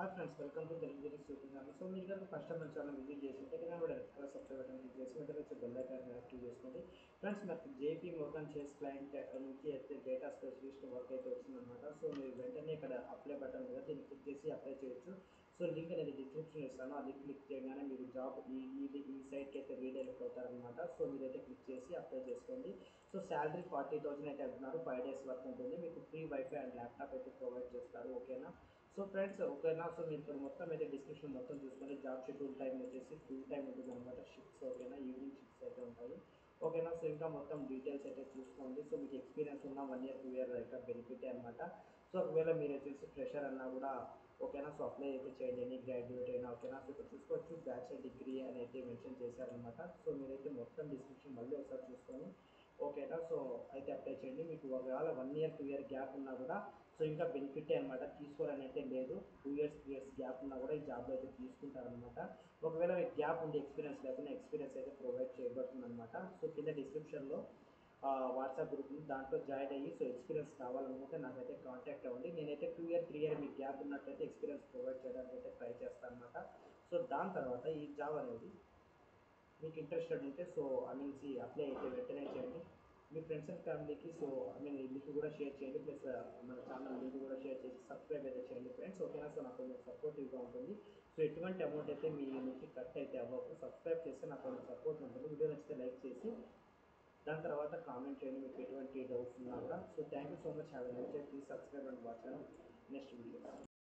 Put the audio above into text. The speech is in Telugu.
Hi friends, welcome to Telugu గిరీస్ YouTube channel. So మీరు కనుక ఫస్ట్ టైం మన ఛానల్ విజిట్ చేస్తుంటే కింద కూడా red colour subscribe button click చేసి వెంటనే వచ్చే బెల్ ఐకాన్ యాక్టివ్ చేసుకోండి. ఫ్రెండ్స్, నాకు జేపీ మోర్గన్ చేస్ క్లయింట్ నుంచి అయితే డేటా స్పెషలిస్ట్ వర్క్ అయితే వచ్చిందనమాట. సో మీరు వెంటనే ఇక్కడ అప్లై బటన్ కదా, దీన్ని క్లిక్ చేసి అప్లై చేయొచ్చు. సో లింక్ అనేది డిస్క్రిప్షన్ ఇస్తాను, అది క్లిక్ చేయగానే మీరు జాబ్ ఈ సైట్కి అయితే రీడైరెక్ట్ అవుతారనమాట. సో మీరైతే క్లిక్ చేసి అప్లై చేసుకోండి. సో శాలరీ 40,000 అయితే అంటున్నారు. 5 days వర్క్ ఉంటుంది. మీకు ఫ్రీ వైఫై అండ్ ల్యాప్టాప్ అయితే ప్రొవైడ్ చేస్తారు. ఓకేనా? సో ఫ్రెండ్స్, ఓకేనా? సో మీరు ఇక్కడ మొత్తం అయితే డిస్క్రిప్షన్ మొత్తం చూసుకొని జాబ్ షెడ్యూల్ టైం వచ్చేసి ఫుల్ టైం ఉంటుంది అనమాట. షిఫ్ట్స్ ఓకేనా, ఈవినింగ్ షిఫ్ట్స్ అయితే ఉంటాయి. ఓకేనా? సో ఇంకా మొత్తం డీటెయిల్స్ అయితే చూసుకోండి. సో మీకు ఎక్స్పీరియన్స్ ఉన్న 1 year 2 year అయితే బెనిఫిట్ అనమాట. సో ఒకవేళ మీరు వచ్చేసి ఫ్రెషర్ అన్నా కూడా ఓకేనా, సో అప్లై అయితే చేయండి. ఎనీ గ్రాడ్యుయేట్ అయినా ఓకేనా. సో ఇక్కడ చూసుకోవచ్చు బ్యాచిలర్ డిగ్రీ అని అయితే మెన్షన్ చేశారనమాట. సో మీరైతే మొత్తం డిస్క్రిప్షన్ మళ్ళీ ఒకసారి చూసుకొని ఓకేనా, సో అయితే అప్లై చేయండి. మీకు ఒకవేళ 1 year 2 year గ్యాప్ ఉన్నా కూడా సో ఇంకా బెనిఫిటే అనమాట. తీసుకోవాలని అయితే లేదు. 2 years 3 years గ్యాప్ ఉన్నా కూడా ఈ జాబ్లో అయితే తీసుకుంటారనమాట. ఒకవేళ మీకు గ్యాప్ ఉండి ఎక్స్పీరియన్స్ లేకుండా ఎక్స్పీరియన్స్ అయితే ప్రొవైడ్ చేయబడుతుంది అనమాట. సో కింద డిస్క్రిప్షన్లో వాట్సాప్ గ్రూప్ ఉంది, దాంట్లో జాయిన్ అయ్యి సో ఎక్స్పీరియన్స్ కావాలనుకుంటే నాకైతే కాంటాక్ట్ అవ్వండి. నేనైతే 2 year 3 year మీకు గ్యాప్ ఉన్నట్లయితే ఎక్స్పీరియన్స్ ప్రొవైడ్ చేయడానికి అయితే ట్రై చేస్తాను అనమాట. సో దాని తర్వాత ఈ జాబ్ అనేది మీకు ఇంట్రెస్టెడ్ ఉంటే సో అప్లై అయితే వెంటనే చేయండి. మీ ఫ్రెండ్స్ అండ్ ఫ్యామిలీకి సో లింక్ కూడా షేర్ చేయండి. ప్లస్ మన ఛానల్ లింక్ కూడా షేర్ చేసి సబ్స్క్రైబ్ అయితే చేయండి ఫ్రెండ్స్. ఓకేనా? సో నాకు కొంచెం సపోర్టివ్గా ఉంటుంది. సో ఎటువంటి అమౌంట్ అయితే మీ నుంచి కట్ అయితే అవ్వదు. సబ్స్క్రైబ్ చేస్తే నాకు కొంచెం సపోర్ట్ ఉంటుంది. వీడియో నచ్చితే లైక్ చేసి దాని తర్వాత కామెంట్ చేయండి మీకు ఎటువంటి డౌట్స్ ఉన్నా కూడా. So thank you so much. Have a nice day. Please subscribe and watch next video.